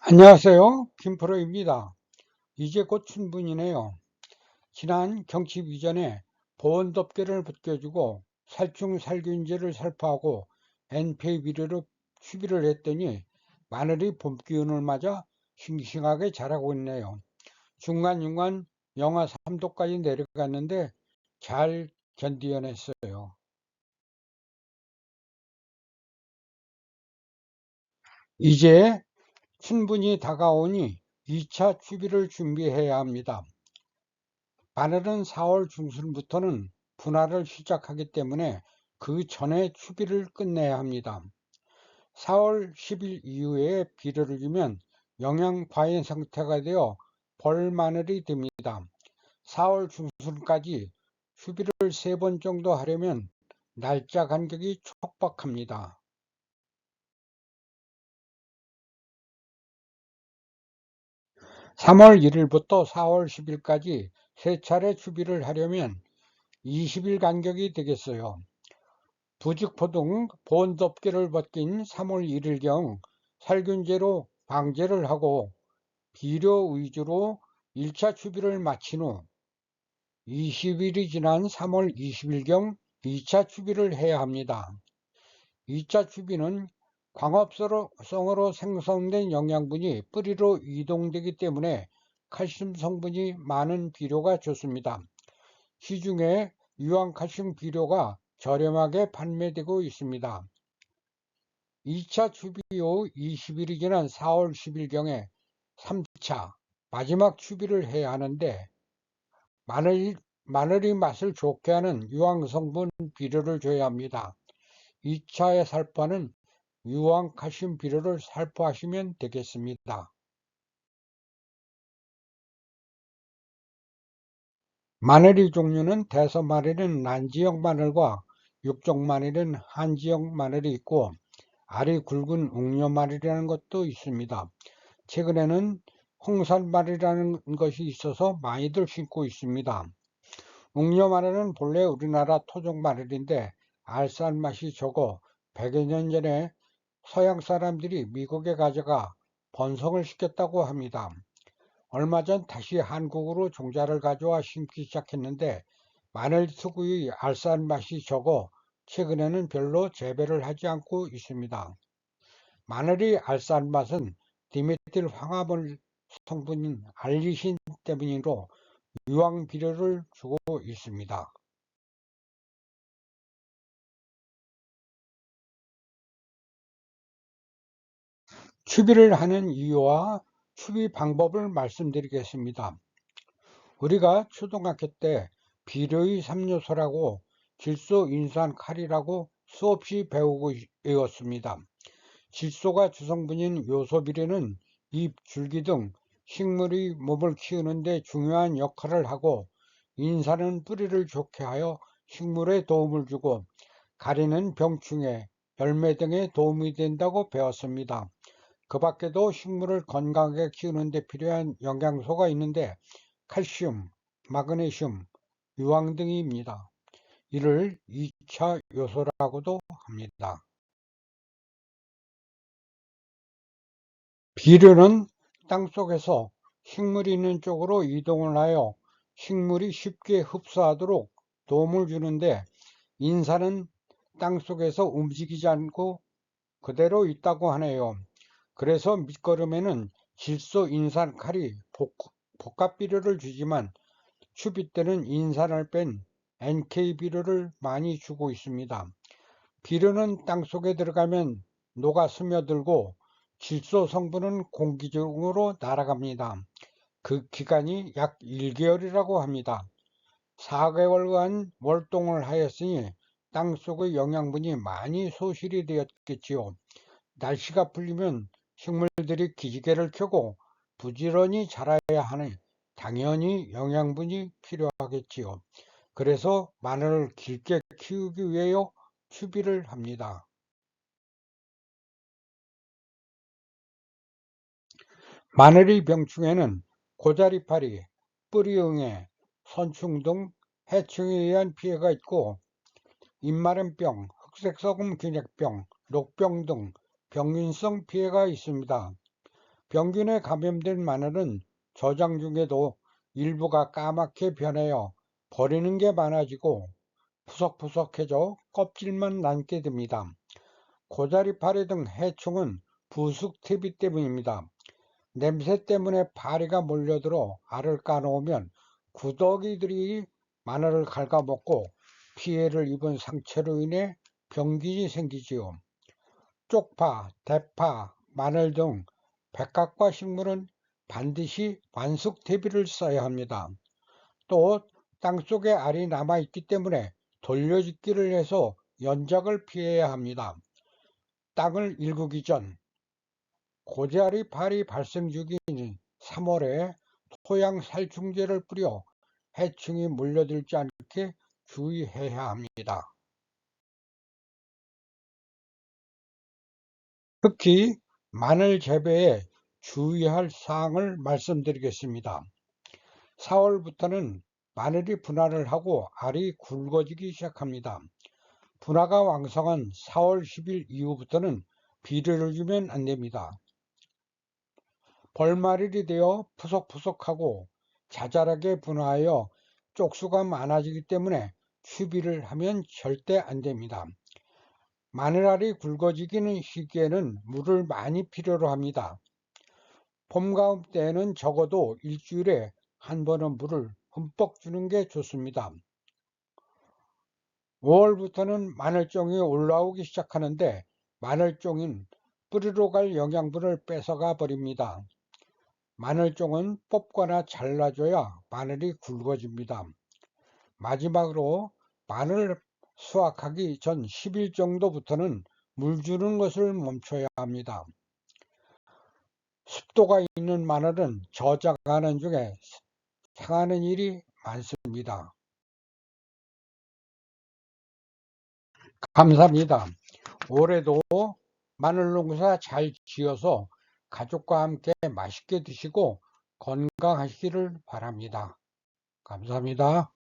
안녕하세요. 김프로입니다. 이제 곧 춘분이네요. 지난 경칩 이전에 보온덮개를 벗겨주고 살충살균제를 살포하고 NPK 비료로 추비를 했더니 마늘이 봄 기운을 맞아 싱싱하게 자라고 있네요. 중간중간 영하 3도까지 내려갔는데 잘 견디어냈어요. 이제 춘분이 다가오니 2차 추비를 준비해야 합니다. 마늘은 4월 중순부터는 분할을 시작하기 때문에 그 전에 추비를 끝내야 합니다. 4월 10일 이후에 비료를 주면 영양 과잉 상태가 되어 벌 마늘이 됩니다. 4월 중순까지 추비를 3번 정도 하려면 날짜 간격이 촉박합니다. 3월 1일부터 4월 10일까지 3차례 추비를 하려면 20일 간격이 되겠어요. 부직포 보온덮개를 벗긴 3월 1일경 살균제로 방제를 하고 비료 위주로 1차 추비를 마친 후 20일이 지난 3월 20일경 2차 추비를 해야 합니다. 2차 추비는 광합성으로 생성된 영양분이 뿌리로 이동되기 때문에 칼슘 성분이 많은 비료가 좋습니다. 시중에 유황칼슘 비료가 저렴하게 판매되고 있습니다. 2차 추비 후 20일이 지난 4월 10일경에 3차 마지막 추비를 해야 하는데 마늘이 맛을 좋게 하는 유황성분 비료를 줘야 합니다. 2차에 살포하는 유황칼슘 비료를 살포하시면 되겠습니다. 마늘의 종류는 대서마늘은 난지역 마늘과 육종 마늘은 한지역 마늘이 있고 알이 굵은 웅녀마늘이라는 것도 있습니다. 최근에는 홍산마늘이라는 것이 있어서 많이들 심고 있습니다. 웅녀마늘은 본래 우리나라 토종 마늘인데 알싸한 맛이 적어 100여 년 전에 서양 사람들이 미국에 가져가 번성을 시켰다고 합니다. 얼마 전 다시 한국으로 종자를 가져와 심기 시작했는데 마늘 특유의 알싸한 맛이 적어 최근에는 별로 재배를 하지 않고 있습니다. 마늘의 알싸한 맛은 디메틸 황화물 성분인 알리신 때문이로 유황 비료를 주고 있습니다. 추비를 하는 이유와 추비 방법을 말씀드리겠습니다. 우리가 초등학교 때 비료의 3요소라고 질소, 인산, 칼이라고 수없이 배우고 있었습니다. 질소가 주성분인 요소 비료는 잎, 줄기 등 식물의 몸을 키우는 데 중요한 역할을 하고 인산은 뿌리를 좋게 하여 식물에 도움을 주고 가리는 병충해, 열매 등에 도움이 된다고 배웠습니다. 그 밖에도 식물을 건강하게 키우는 데 필요한 영양소가 있는데 칼슘, 마그네슘, 유황 등입니다. 이를 2차 요소라고도 합니다. 비료는 땅속에서 식물이 있는 쪽으로 이동을 하여 식물이 쉽게 흡수하도록 도움을 주는데 인산은 땅속에서 움직이지 않고 그대로 있다고 하네요. 그래서 밑거름에는 질소, 인산, 칼이 복합 비료를 주지만 추비 때는 인산을 뺀 NK 비료를 많이 주고 있습니다. 비료는 땅속에 들어가면 녹아 스며들고 질소 성분은 공기 중으로 날아갑니다. 그 기간이 약 1개월이라고 합니다. 4개월간 월동을 하였으니 땅속의 영양분이 많이 소실이 되었겠지요. 날씨가 풀리면 식물들이 기지개를 켜고 부지런히 자라야 하니 당연히 영양분이 필요하겠지요. 그래서 마늘을 길게 키우기 위하여 추비를 합니다. 마늘의 병충해는 고자리파리, 뿌리응애, 선충 등 해충에 의한 피해가 있고 입마름병, 흑색소금 균핵병, 녹병 등 병균성 피해가 있습니다. 병균에 감염된 마늘은 저장 중에도 일부가 까맣게 변하여 버리는 게 많아지고 푸석푸석해져 껍질만 남게 됩니다. 고자리 파리 등 해충은 부숙 퇴비 때문입니다. 냄새 때문에 파리가 몰려들어 알을 까놓으면 구더기들이 마늘을 갉아먹고 피해를 입은 상처로 인해 병균이 생기지요. 쪽파, 대파, 마늘 등 백각과 식물은 반드시 완숙 퇴비를 써야 합니다. 또 땅속에 알이 남아있기 때문에 돌려짓기를 해서 연작을 피해야 합니다. 땅을 일구기 전 고자리 파리 발생 중인 3월에 토양 살충제를 뿌려 해충이 몰려들지 않게 주의해야 합니다. 특히 마늘 재배에 주의할 사항을 말씀드리겠습니다. 4월부터는 마늘이 분화를 하고 알이 굵어지기 시작합니다. 분화가 왕성한 4월 10일 이후부터는 비료를 주면 안 됩니다. 벌마늘이 되어 푸석푸석하고 자잘하게 분화하여 쪽수가 많아지기 때문에 추비를 하면 절대 안 됩니다. 마늘알이 굵어지기는 시기에는 물을 많이 필요로 합니다. 봄, 가을 때에는 적어도 일주일에 한 번은 물을 흠뻑 주는 게 좋습니다. 5월부터는 마늘종이 올라오기 시작하는데 마늘종인 뿌리로 갈 영양분을 뺏어가 버립니다. 마늘종은 뽑거나 잘라줘야 마늘이 굵어집니다. 마지막으로 마늘 수확하기 전 10일 정도부터는 물 주는 것을 멈춰야 합니다. 습도가 있는 마늘은 저장하는 중에 상하는 일이 많습니다. 감사합니다. 올해도 마늘 농사 잘 지어서 가족과 함께 맛있게 드시고 건강하시기를 바랍니다. 감사합니다.